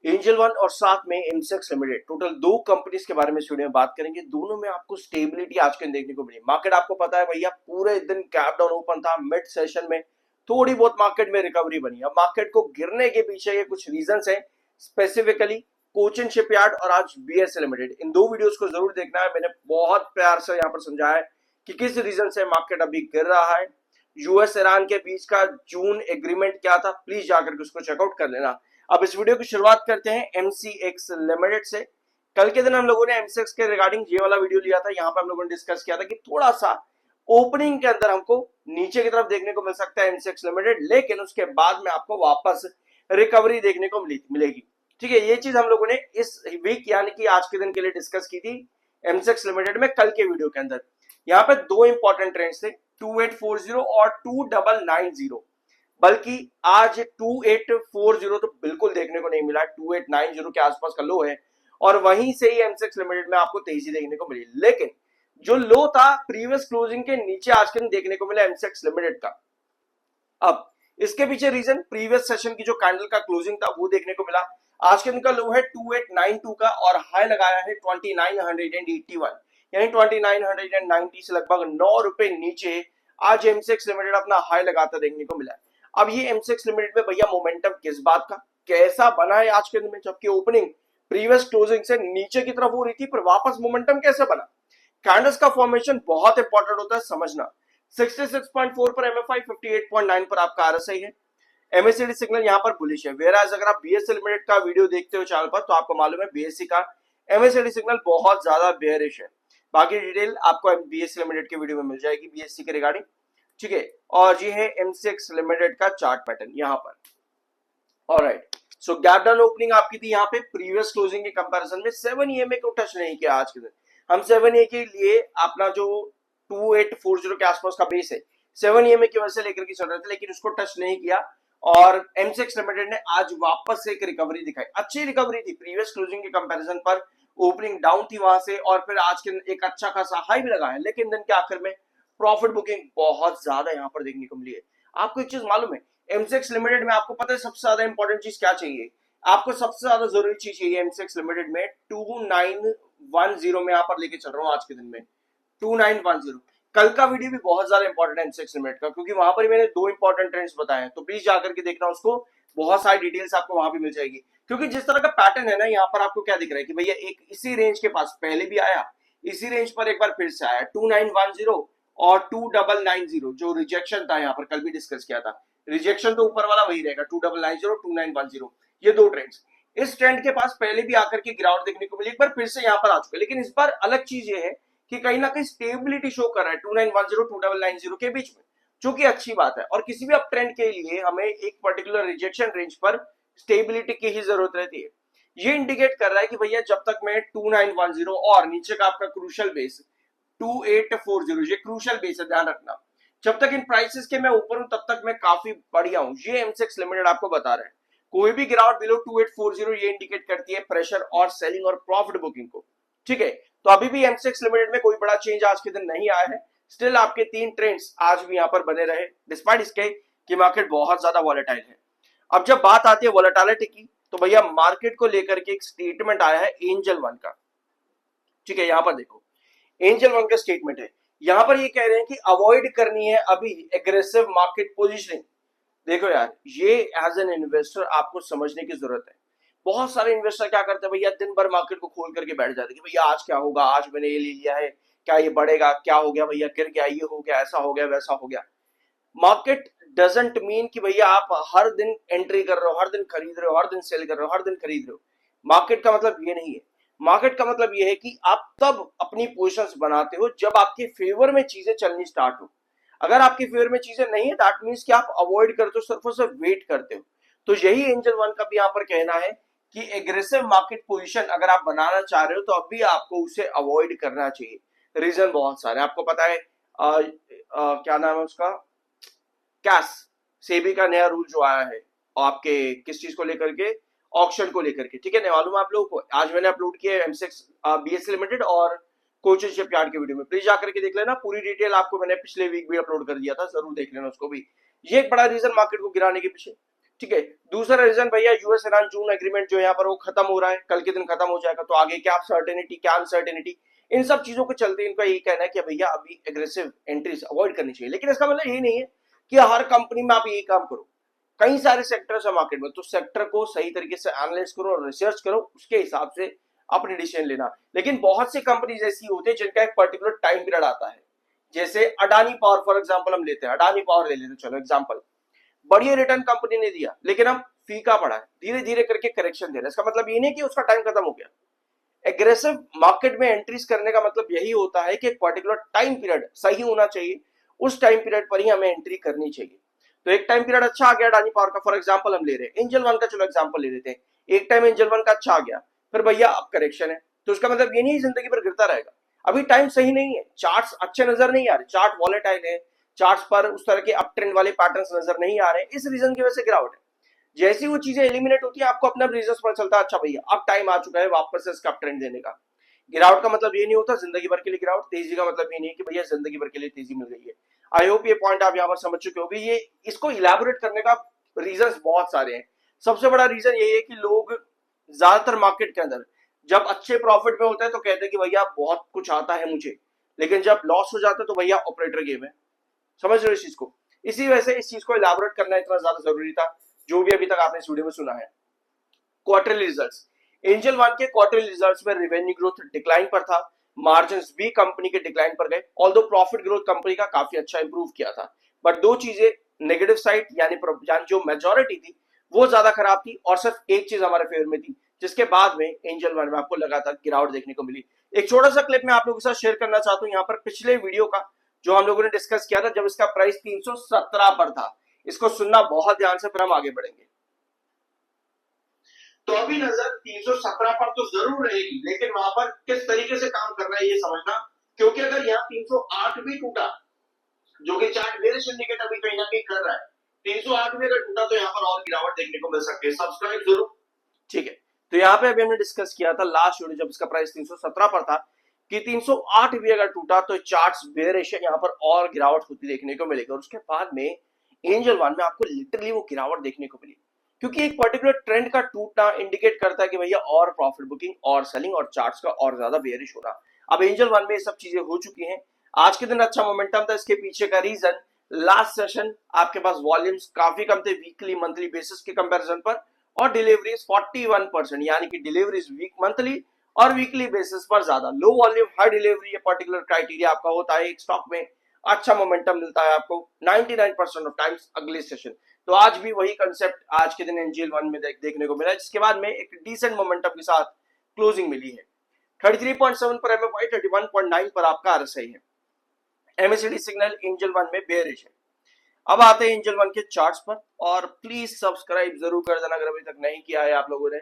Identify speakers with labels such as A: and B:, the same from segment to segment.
A: Angel one और साथ में एमसेक्स लिमिटेड, टोटल दो कंपनीज के बारे में इस वीडियो में बात करेंगे। दोनों में आपको स्टेबिलिटी आज के दिन देखने को मिली। मार्केट आपको पता है भैया पूरे दिन गैप डाउन ओपन था, मिड सेशन में थोड़ी बहुत मार्केट में रिकवरी बनी। अब मार्केट को गिरने के पीछे ये कुछ रीजंस हैं, स्पेसिफिकली कोचिन शिपयार्ड और आज बीएसए लिमिटेड। इन दो वीडियोस को जरूर देखना है। मैंने बहुत प्यार से यहाँ पर समझाया है कि किस रीजन से मार्केट अभी गिर रहा है। यूएस ईरान के बीच का जून एग्रीमेंट क्या था, प्लीज जाकर के उसको चेकआउट कर लेना। अब इस वीडियो की शुरुआत करते हैं एमसीएक्स लिमिटेड से। कल के दिन हम लोगों ने एमसीएक्स के रिगार्डिंग ये वाला वीडियो लिया था। यहाँ पर हम लोगों ने डिस्कस किया था कि थोड़ा सा ओपनिंग के अंदर हमको नीचे की तरफ देखने को मिल सकता है एमसीएक्स लिमिटेड, लेकिन उसके बाद में आपको वापस रिकवरी देखने को मिलेगी। ठीक है, ये चीज हम लोगों ने इस वीक यानी कि आज के दिन के लिए डिस्कस की थी एमसीएक्स लिमिटेड में कल के वीडियो के अंदर। यहाँ पे दो इंपॉर्टेंट ट्रेंड्स थे, 2840 और 2990। बल्कि आज 2840 तो बिल्कुल देखने को नहीं मिला, 2890 के आसपास का लो है और वहीं से ही एमसेक्स लिमिटेड में आपको तेजी देखने को मिली। लेकिन जो लो था प्रीवियस क्लोजिंग के नीचे आज के दिन देखने को मिला एमसेक्स लिमिटेड का। अब इसके पीछे रीजन प्रीवियस सेशन की जो कैंडल का क्लोजिंग था वो देखने को मिला। आज के दिन का लो है 2892 का और हाई लगाया है 2981, यानी 2990 से लगभग 9 रुपए नीचे आज एमसेक्स लिमिटेड अपना हाई लगाता देखने को मिला। अब ये एमसेक्स लिमिटेड में भैया मोमेंटम किस बात का, कैसा बना है आज के दिन में, जबकि ओपनिंग प्रीवियस क्लोजिंग से नीचे की तरफ हो रही थी, पर वापस मोमेंटम कैसे बना। कैंडल्स का फॉर्मेशन बहुत इंपॉर्टेंट होता है समझना। 66.4 पर एमएफआई, 58.9 पर आपका आरएसआई है। एमएससीडी सिग्नल यहाँ पर बुलिश है। वेराज अगर आप बीएससी लिमिटेड का वीडियो देखते हो चैनल पर तो आपको मालूम है बीएससी का एमएससीडी सिग्नल बहुत ज्यादा बेयरिश है। बाकी डिटेल आपको बीएससी लिमिटेड के वीडियो में मिल जाएगी बीएससी के रिगार्डिंग। ठीक है, और ये है एमसीएक्स लिमिटेड का चार्ट पैटर्न यहाँ पर। ऑलराइट, सो गैप डाउन ओपनिंग आपकी थी यहाँ पे प्रीवियस क्लोजिंग के कंपैरिजन में 7 ईएमए को टच नहीं किया आज के दिन। हम 7 ए के लिए अपना जो 2840 के आसपास का बेस है 7 ईएमए की वजह से लेकर के चल रहे थे, लेकिन उसको टच नहीं किया और एमसीएक्स लिमिटेड ने आज वापस से एक रिकवरी दिखाई। अच्छी रिकवरी थी प्रीवियस क्लोजिंग के कंपैरिजन पर। ओपनिंग डाउन थी वहां से और फिर आज के एक अच्छा खासा हाई भी लगा है, लेकिन दिन के आखिर में प्रॉफिट बुकिंग बहुत ज्यादा यहाँ पर देखने को मिली है। आपको एक चीज मालूम है, एमसेक्स लिमिटेड में आपको पता है सबसे ज्यादा इंपॉर्टेंट चीज क्या चाहिए, आपको सबसे ज्यादा जरूरी चीज चाहिए एमसेक्स लिमिटेड में 2910 में यहाँ पर लेके चल रहा हूँ आज के दिन में 2910। कल का वीडियो भी बहुत ज्यादा इंपॉर्टेंट है एमसेक्स लिमिटेड का, क्योंकि वहां पर मैंने दो इंपॉर्टेंट ट्रेंड्स बताए हैं, तो प्लीज जाकर के देखना उसको, बहुत सारी डिटेल्स आपको वहां भी मिल जाएगी। क्योंकि जिस तरह का पैटर्न है ना, यहाँ पर आपको क्या दिख रहा है कि भैया एक इसी रेंज के पास पहले भी आया, इसी रेंज पर एक बार फिर से आया 2910 और 2990, जो रिजेक्शन था यहाँ पर कल भी डिस्कस किया था। रिजेक्शन तो ऊपर वाला वही रहेगा 2990 2910, ये दो ट्रेंड्स। इस ट्रेंड के पास पहले भी आकर के गिरावट देखने को मिली, एक बार फिर से यहाँ पर आ चुका है, लेकिन इस बार अलग चीज ये है कि कहीं ना कहीं स्टेबिलिटी शो कर रहा है 2910 2990 के बीच में, जो कि अच्छी बात है। और किसी भी अप ट्रेंड के लिए हमें एक पर्टिकुलर रिजेक्शन रेंज पर स्टेबिलिटी की ही जरूरत रहती है। ये इंडिकेट कर रहा है कि भैया जब तक मैं 2910 और नीचे का आपका क्रूशियल बेस 2840, ये क्रूशियल बेस है, ध्यान रखना, जब तक इन प्राइसेस के मैं ऊपर हूं तब तक मैं काफी बढ़िया हूं। ये एमसेक्स लिमिटेड आपको बता रहा है। कोई भी गिरावट बिलो 2840 ये इंडिकेट करती है प्रेशर और सेलिंग और प्रॉफिट बुकिंग को। ठीक है, तो अभी भी एमसेक्स लिमिटेड में कोई बड़ा चेंज आज के दिन नहीं आया है। स्टिल आपके तीन ट्रेंड्स आज भी यहाँ पर बने रहे, डिस्पाइट इसके कि मार्केट बहुत ज्यादा वॉलेटाइल है। अब जब बात आती है वॉलेटिलिटी की, तो भैया मार्केट को लेकर के एक स्टेटमेंट आया है एंजल वन का। ठीक है, यहां पर देखो एंजल वन का स्टेटमेंट है। यहां पर ये कह रहे हैं कि अवॉइड करनी है अभी एग्रेसिव मार्केट पोजीशनिंग। देखो यार, ये एज एन इन्वेस्टर आपको समझने की जरूरत है। बहुत सारे इन्वेस्टर क्या करते हैं भैया, दिन भर मार्केट को खोल करके बैठ जाते हैं कि भैया आज क्या होगा, आज मैंने ये ले लिया है, क्या ये बढ़ेगा, क्या हो गया भैया, गिर गया, ये हो गया, ऐसा हो गया, वैसा हो गया। मार्केट डजंट मीन कि भैया आप हर दिन एंट्री कर रहे हो, हर दिन खरीद रहे हो, हर दिन सेल कर रहे हो, हर दिन खरीद रहे हो। मार्केट का मतलब ये नहीं है। मार्केट का मतलब ये है कि आप तब अपनी पोजीशंस बनाते हो जब आपके फेवर में चीजें चलनी स्टार्ट हो। अगर आपके फेवर में चीजें नहीं है, दैट मींस कि आप अवॉइड करते हो, सिर्फ और सिर्फ वेट करते हो। तो यही एंजल वन का भी यहाँ पर कहना है कि एग्रेसिव मार्केट पोजीशन अगर आप बनाना चाह रहे हो तो अभी आपको उसे अवॉइड करना चाहिए। रीजन बहुत सारे आपको पता है। क्या नाम है उसका, कैस सेबी का नया रूल जो आया है आपके किस चीज को लेकर के, ऑक्शन को लेकर के। ठीक है, नहीं मालूम आप लोगों को, आज मैंने अपलोड किया है एमसेक्स बीएससी लिमिटेड और कोचिन शिपयार्ड के वीडियो में, प्लीज जाकर के देख लेना। पूरी डिटेल आपको मैंने पिछले वीक भी अपलोड कर दिया था, जरूर देख लेना उसको भी। ये एक बड़ा रीजन मार्केट को गिराने के पीछे। ठीक है। दूसरा रीजन भैया यूएस ईरान जून एग्रीमेंट जो यहाँ पर वो खत्म हो रहा है, कल के दिन खत्म हो जाएगा, तो आगे क्या सर्टेनिटी क्या अनसर्टेनिटी, इन सब चीजों के चलते इनका यही कहना है कि भैया अभी एग्रेसिव एंट्रीज अवॉइड करनी चाहिए। लेकिन इसका मतलब यही नहीं है कि हर कंपनी में आप यही काम करो, कई सारे सेक्टर्स है मार्केट में, तो सेक्टर को सही तरीके से एनालाइज करो और रिसर्च करो, उसके हिसाब से अपने डिसीजन लेना। लेकिन बहुत सी कंपनीज ऐसी होती है जिनका एक पर्टिकुलर टाइम पीरियड आता है, जैसे अडानी पावर फॉर एग्जांपल हम लेते हैं, अडानी पावर ले लेते हैं, चलो एग्जांपल, बढ़िया रिटर्न कंपनी ने दिया लेकिन अब फीका पड़ा है, धीरे धीरे करके करेक्शन दे रहा है। इसका मतलब ये नहीं कि उसका टाइम खत्म हो गया। एग्रेसिव मार्केट में एंट्रीज करने का मतलब यही होता है कि एक पर्टिकुलर टाइम पीरियड सही होना चाहिए, उस टाइम पीरियड पर ही हमें एंट्री करनी चाहिए। तो एक टाइम पीरियड अच्छा आ गया अडानी पावर का, फॉर एग्जांपल हम ले रहे हैं एंजल वन का, चलो एग्जांपल ले लेते हैं, एक टाइम एंजल वन का अच्छा आ गया, फिर भैया अब करेक्शन है, तो उसका मतलब ये नहीं जिंदगी भर गिरता रहेगा, अभी टाइम सही नहीं है, चार्ट्स अच्छे नजर नहीं आ रहे, चार्ट वॉलेटाइल है, चार्ट्स पर उस तरह के अप ट्रेंड वाले पैटर्न्स नजर नहीं आ रहे, इस रीजन की वजह से गिरावट है। जैसी वो चीजें एलिमिनेट होती है आपको अपना रीजन पता चलता है, अच्छा भैया अब टाइम आ चुका है वापस से इसका अप ट्रेंड देने का। गिरावट का मतलब ये नहीं होता जिंदगी भर के लिए गिरावट, तेजी का मतलब ये नहीं है कि भैया जिंदगी भर के लिए तेजी मिल गई है। आई होप ये पॉइंट आप यहाँ पर समझ चुके होंगे। ये इसको इलेबोरेट करने का रीजन बहुत सारे हैं। सबसे बड़ा रीजन ये है कि लोग ज्यादातर मार्केट के अंदर जब अच्छे प्रॉफिट में होता है तो कहते हैं कि भैया बहुत कुछ आता है मुझे, लेकिन जब लॉस हो जाता है तो भैया ऑपरेटर गेम है। समझ रहे हो इस चीज को? इसी वजह से इस चीज को इलेबोरेट करना इतना ज्यादा जरूरी था, जो भी अभी तक आपने इस वीडियो में सुना है। क्वार्टरली रिजल्ट्स, एंजल वन के क्वार्टरली रिजल्ट्स में रेवेन्यू ग्रोथ डिक्लाइन पर था, मार्जिन्स भी कंपनी के डिक्लाइन पर गए, ऑल्दो प्रॉफिट ग्रोथ कंपनी का काफी अच्छा इंप्रूव किया था, बट दो चीजें नेगेटिव साइड यानी जो मेजॉरिटी थी वो ज्यादा खराब थी, और सिर्फ एक चीज हमारे फेवर में थी, जिसके बाद में एंजल वन में आपको लगातार गिरावट देखने को मिली। एक छोटा सा क्लिप मैं आप लोगों के साथ शेयर करना चाहता हूँ यहाँ पर, पिछले वीडियो का जो हम लोगों ने डिस्कस किया था जब इसका प्राइस 317 पर था। इसको सुनना बहुत ध्यान से, फिर हम आगे बढ़ेंगे। तो अभी नजर 317 पर तो जरूर रहेगी, लेकिन वहां पर किस तरीके से काम कर रहा है ये समझना, क्योंकि अगर यहाँ 308 भी टूटा, जो कि चार्ट बेरिश इंडिकेट अभी कहीं ना कहीं कर रहा है, 308 भी अगर टूटा तो यहाँ पर और गिरावट देखने को मिल सकती है। सब्सक्राइब जरूर, ठीक है। तो यहाँ पे अभी हमने डिस्कस किया था लास्ट वीडियो जब इसका प्राइस 317 पर था कि 308 भी अगर टूटा तो चार्ट्स बेरिश है, यहाँ पर और गिरावट होती देखने को मिलेगी। और उसके बाद में एंजल वन में आपको लिटरली वो गिरावट देखने को मिली, क्योंकि एक पर्टिकुलर ट्रेंड का टूटना इंडिकेट करता है कि भैया और प्रॉफिट बुकिंग और सेलिंग और चार्ट्स का और ज्यादा बेयरिश होना। अब एंजल वन में ये सब चीजें हो चुकी हैं। आज के दिन अच्छा मोमेंटम था, इसके पीछे का रीजन लास्ट सेशन आपके पास वॉल्यूम्स काफी कम थे वीकली मंथली बेसिस के कंपैरिजन पर, और डिलीवरीज 41%, यानी कि डिलीवरीज वीक मंथली और वीकली बेसिस पर ज्यादा। लो वॉल्यूम हाई डिलीवरी ये पर्टिकुलर क्राइटेरिया आपका होता है एक स्टॉक में, अच्छा मोमेंटम मिलता है आपको 99% ऑफ टाइम्स अगले सेशन। तो आज भी वही कंसेप्ट आज के दिन एंजल वन में देखने को मिला, जिसके बाद में एक डिसेंट मोमेंटम के साथ क्लोजिंग मिली है। 33.7 पर एमएफआई, 31.9 पर आपका आरएसआई है। एमएसीडी सिग्नल एंजल वन में बेयरिश है। अब आते हैं एंजल वन के चार्ट्स पर, और प्लीज सब्सक्राइब जरूर कर देना अगर अभी तक नहीं किया है आप लोगों ने।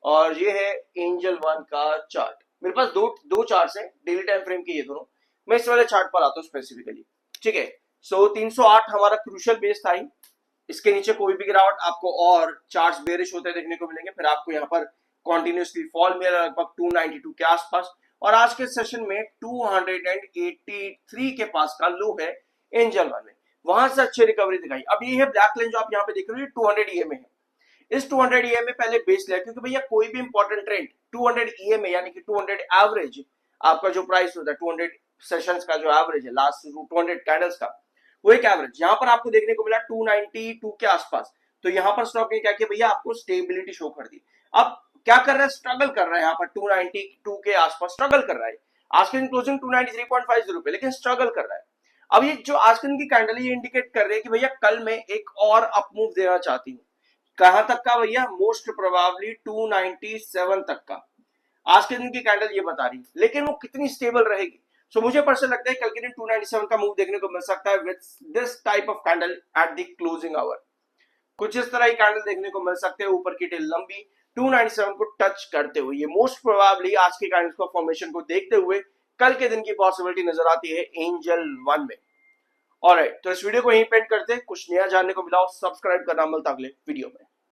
A: और ये है एंजल वन का चार्ट, मेरे पास दो चार्ट्स हैं डेली टाइम फ्रेम के, ये दोनों। मैं इस वाले चार्ट पर आता हूँ स्पेसिफिकली, ठीक है। सो 308 हमारा क्रूशियल बेस था ही, इसके नीचे कोई भी गिरावट आपको और चार्ट्स बेरिश होते देखने को मिलेंगे, फिर आपको यहाँ पर कॉन्टिन्यूसली फॉल मिला लगभग 292 के आसपास, और आज के सेशन में 283 के पास का लो है एंजल वन में, वहां से अच्छी रिकवरी दिखाई। अब ये है ब्लैक लाइन जो आप यहाँ पे देख रहे हो, 200 ईएमए है। इस 200 ईएमए पहले बेस लिया, क्योंकि भैया कोई भी इंपॉर्टेंट ट्रेंड 200 ईएमए यानी कि 200 एवरेज आपका जो प्राइस होता है, 200 सेशंस का जो एवरेज है लास्ट 200 कैंडल्स का, वो एक एवरेज यहाँ पर आपको देखने को मिला 292 के आसपास। तो यहाँ पर स्टॉक ने क्या किया भैया, आपको स्टेबिलिटी शो कर दी। अब क्या कर रहा है, स्ट्रगल कर रहा है यहाँ पर 292 के आसपास स्ट्रगल कर रहा है। आज के दिन क्लोजिंग 293.50 पे, लेकिन स्ट्रगल कर रहा है। अब ये जो आज के दिन की कैंडल ये इंडिकेट कर रही है कि भैया कल मैं एक और अप मूव देना चाहती हूँ। कहां तक का भैया, मोस्ट प्रोबेबली 297 तक का आज के दिन की कैंडल ये बता रही है, लेकिन वो कितनी स्टेबल रहेगी। सो मुझे पर्सनल लगता है कल के दिन 297 का मूव देखने को मिल सकता है with this type of candle at the closing hour. कुछ इस तरह की कैंडल देखने को मिल सकते हैं, ऊपर की टेल लंबी 297 को टच करते हुए। ये मोस्ट प्रोबेबली आज की कैंडल को फॉर्मेशन को देखते हुए कल के दिन की पॉसिबिलिटी नजर आती है एंजल वन में। ऑलराइट, तो इस वीडियो को यहीं पेंट करते हैं। कुछ नया जानने को मिला हो सब्सक्राइब करना मिलता अगले वीडियो में।